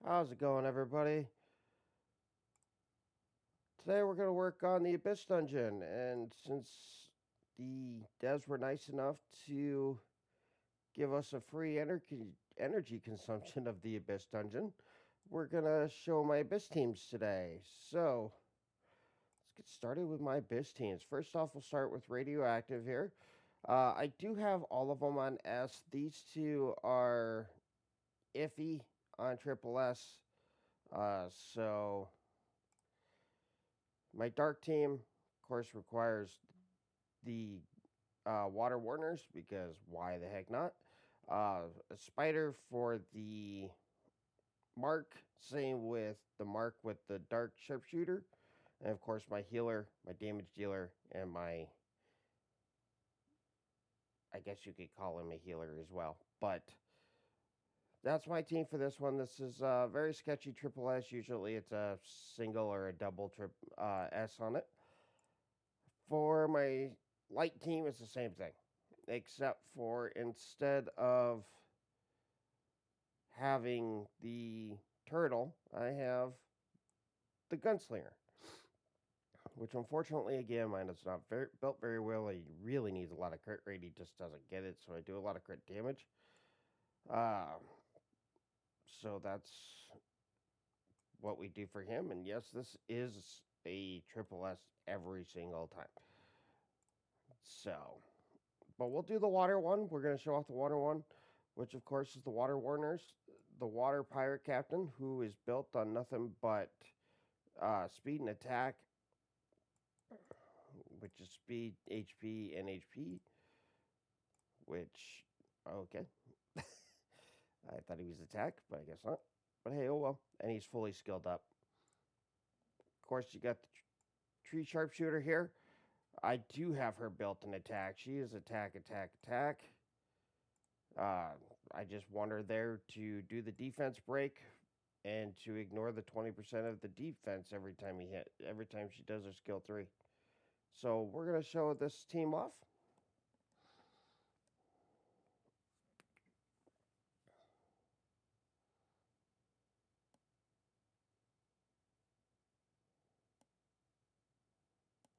How's it going, everybody? Today we're going to work on the Abyss Dungeon, and since the devs were nice enough to give us a free energy consumption of the Abyss Dungeon, we're going to show my Abyss teams today. So, let's get started with my Abyss teams. First off, we'll start with Radioactive here. I do have all of them on S. These two are iffy on triple S. So my dark team, of course, requires the water warners because why the heck not? A spider for the mark. Same with the mark with the dark sharpshooter, and of course my healer, my damage dealer, and my I guess you could call him a healer as well. But that's my team for this one. This is very sketchy triple S. Usually it's a single or a double S on it. For my light team, it's the same thing, except for instead of having the turtle, I have the gunslinger, which unfortunately, again, mine is not built very well. He really needs a lot of crit rate. He just doesn't get it, so I do a lot of crit damage. Uh, so that's what we do for him. And yes, this is a triple S every single time. So, but we'll do the water one. We're going to show off the water one, which of course is the water warners, the water pirate captain, who is built on nothing but speed and attack, which is speed, HP, and HP. Which okay, I thought he was attack, but I guess not. But hey, oh well. And he's fully skilled up. Of course, you got the tree sharpshooter here. I do have her built in attack. She is attack, attack, attack. I just want her there to do the defense break and to ignore the 20% of the defense every time she does her skill 3. So we're going to show this team off.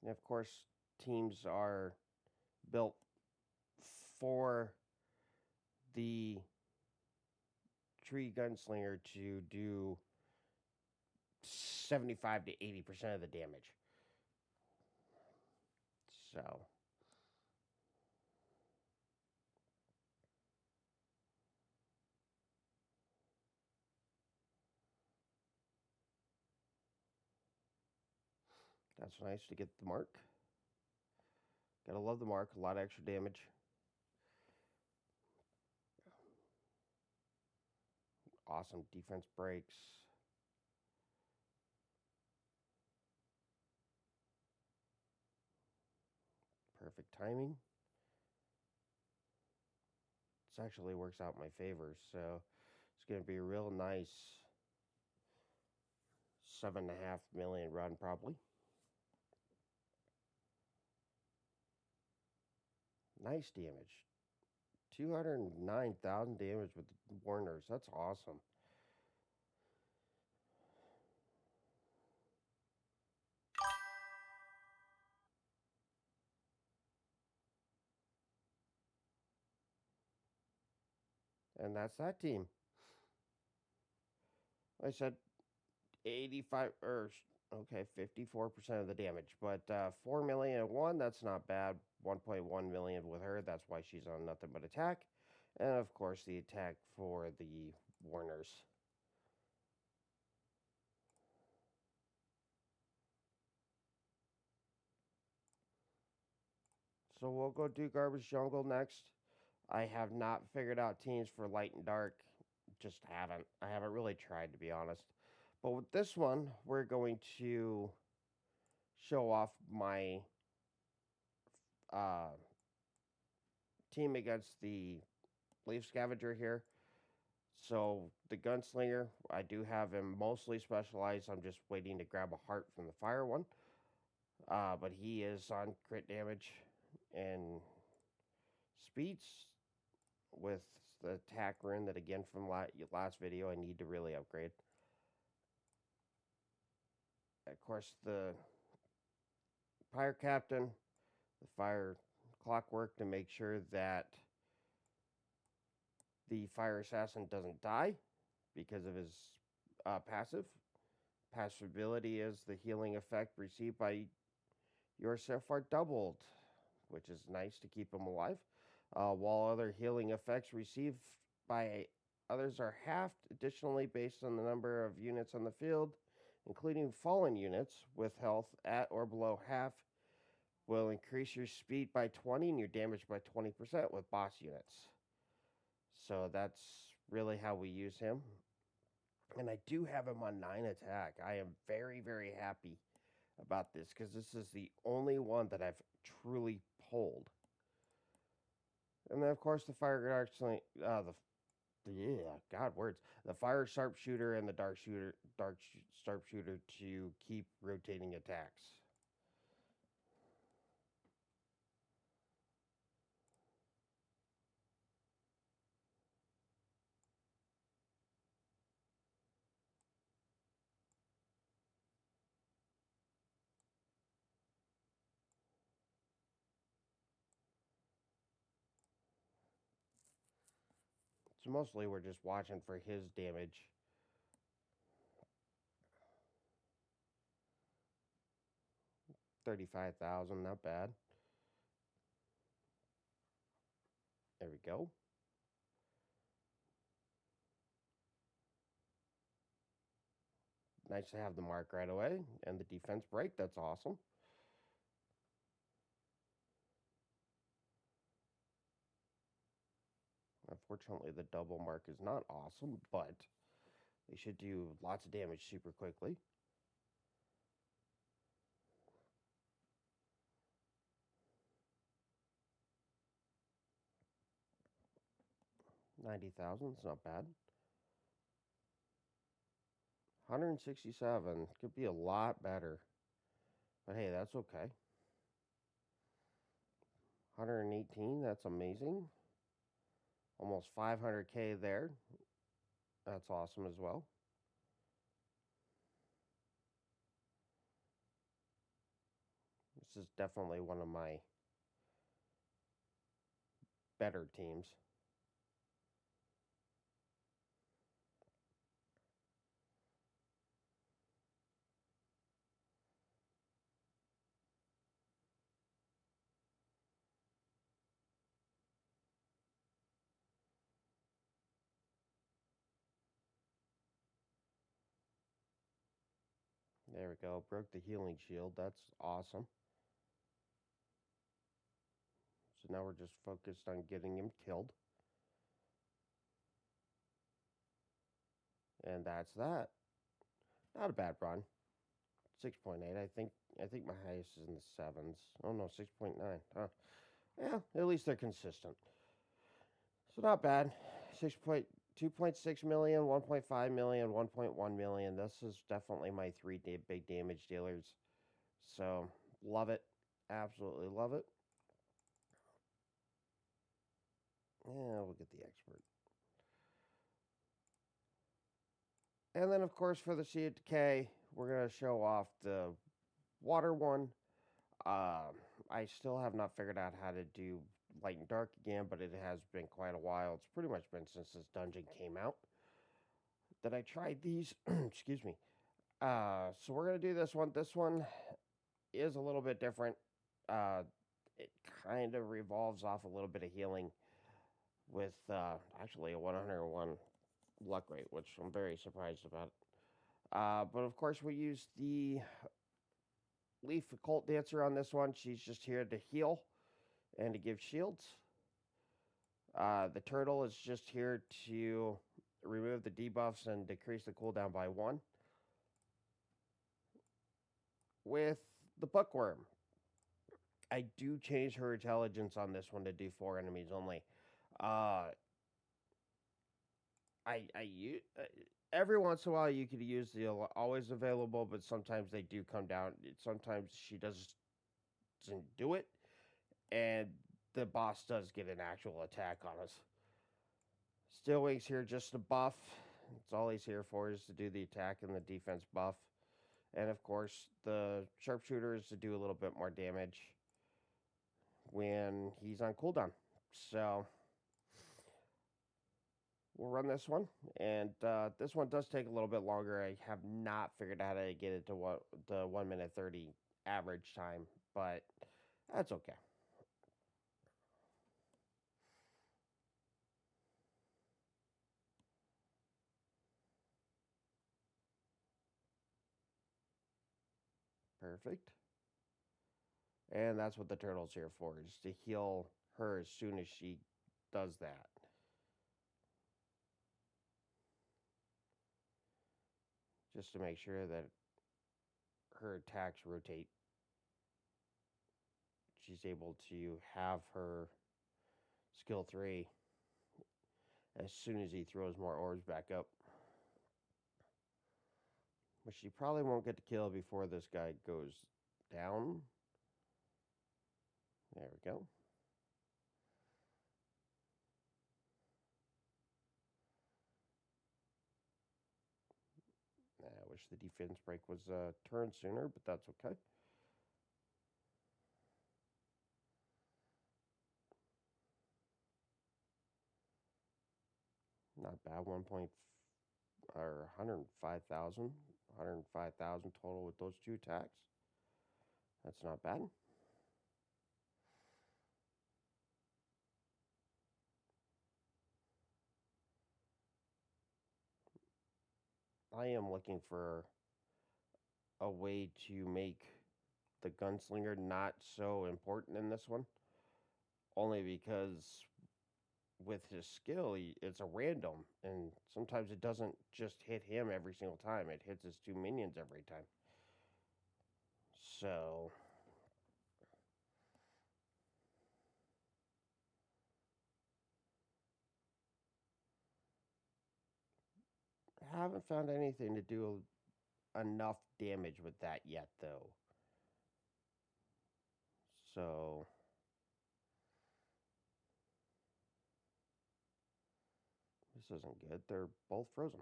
And of course, teams are built for the tree gunslinger to do 75 to 80% of the damage. So that's nice to get the mark. Gotta love the mark. A lot of extra damage. Awesome defense breaks. Perfect timing. This actually works out in my favor, so it's going to be a real nice 7.5 million run, probably. Nice damage. 209,000 damage with the Warners. That's awesome. And that's that team. Like I said 85 or okay, 54% of the damage, but 4 million and one, that's not bad. 1.1 million with her. That's why she's on nothing but attack. And of course, the attack for the Warners. So we'll go do Garbage Jungle next. I have not figured out teams for light and dark. Just haven't. I haven't really tried, to be honest. But with this one, we're going to show off my uh, team against the Leaf Scavenger here. So the Gunslinger, I do have him mostly specialized. I'm just waiting to grab a heart from the fire one. But he is on crit damage and speeds with the attack rune that, again, from last video, I need to really upgrade. Of course, the Fire Captain, the Fire Clockwork to make sure that the Fire Assassin doesn't die because of his passive. Passive ability is the healing effect received by yourself are doubled, which is nice to keep him alive. While other healing effects received by others are halved, additionally, based on the number of units on the field, including fallen units with health at or below half, will increase your speed by 20 and your damage by 20% with boss units. So that's really how we use him. And I do have him on 9 attack. I am very, very happy about this because this is the only one that I've truly pulled. And then, of course, the fire words. The fire sharpshooter and the dark sharpshooter to keep rotating attacks. So mostly we're just watching for his damage. $35,000, not bad. There we go. Nice to have the mark right away. And the defense break, that's awesome. Unfortunately, the double mark is not awesome, but they should do lots of damage super quickly. $90,000, it's not bad. 167 could be a lot better. But hey, that's okay. 118, that's amazing. Almost 500K there. That's awesome as well. This is definitely one of my better teams. There we go. Broke the healing shield. That's awesome. So now we're just focused on getting him killed. And that's that. Not a bad run. 6.8. I think my highest is in the 7s. Oh no, 6.9. Huh. Yeah, at least they're consistent. So not bad. 2.6 million, 1.5 million, 1.1 million. This is definitely my three big damage dealers. So love it. Absolutely love it. Yeah, we'll get the expert. And then, of course, for the Sea of Decay, we're going to show off the water one. I still have not figured out how to do light and dark again, but it has been quite a while. It's pretty much been since this dungeon came out that I tried these. Excuse me. So we're going to do this one. This one is a little bit different. It kind of revolves off a little bit of healing with actually a 101 luck rate, which I'm very surprised about. But of course, we use the Leaf Occult Dancer on this one. She's just here to heal and to give shields. The Turtle is just here to remove the debuffs and decrease the cooldown by 1. With the Bookworm, I do change her intelligence on this one to do 4 enemies only. Every once in a while you could use the always available, but sometimes they do come down. Sometimes she doesn't do it, and the boss does get an actual attack on us. Steel Wing's here just to buff. That's all he's here for, is to do the attack and the defense buff. And of course, the sharpshooter is to do a little bit more damage when he's on cooldown. So we'll run this one. And this one does take a little bit longer. I have not figured out how to get it to the 1 minute 30 average time, but that's okay. Perfect. And that's what the turtle's here for, is to heal her as soon as she does that. Just to make sure that her attacks rotate. She's able to have her skill 3 as soon as he throws more orbs back up. But she probably won't get to kill before this guy goes down. There we go. I wish the defense break was turned sooner, but that's okay. Not bad. 105,000. 105,000 total with those 2 attacks. That's not bad. I am looking for a way to make the gunslinger not so important in this one. Only because with his skill, it's a random. And sometimes it doesn't just hit him every single time. It hits his 2 minions every time. So I haven't found anything to do enough damage with that yet, though. So this isn't good. They're both frozen.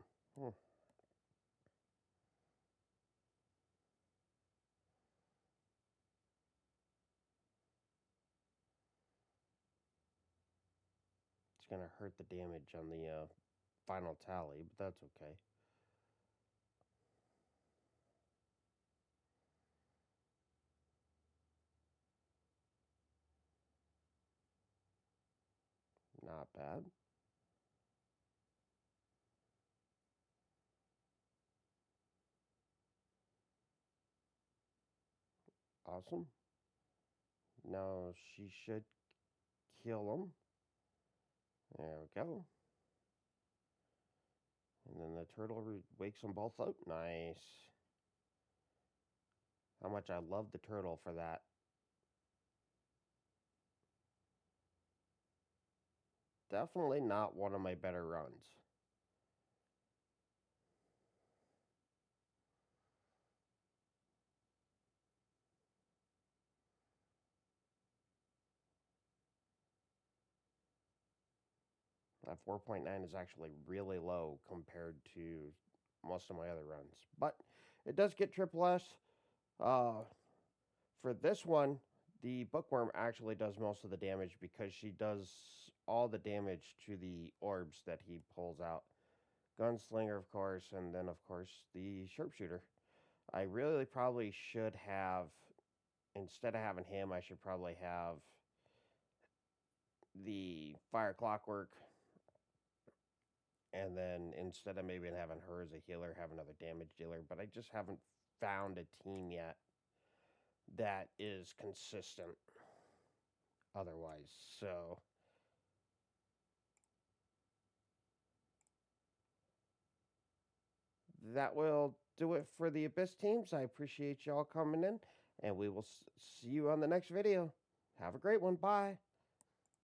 It's going to hurt the damage on the final tally, but that's okay. Not bad. Awesome. Now she should kill him. There we go. And then the turtle wakes them both up. Nice. How much I love the turtle for that. Definitely not one of my better runs. That 4.9 is actually really low compared to most of my other runs. But it does get triple S. For this one, the bookworm actually does most of the damage because she does all the damage to the orbs that he pulls out. Gunslinger, of course, and then, of course, the sharpshooter. I really probably should have, instead of having him, I should probably have the fire clockwork. And then instead of maybe having her as a healer, have another damage dealer. But I just haven't found a team yet that is consistent otherwise. So that will do it for the Abyss teams. I appreciate y'all coming in, and we will see you on the next video. Have a great one. Bye.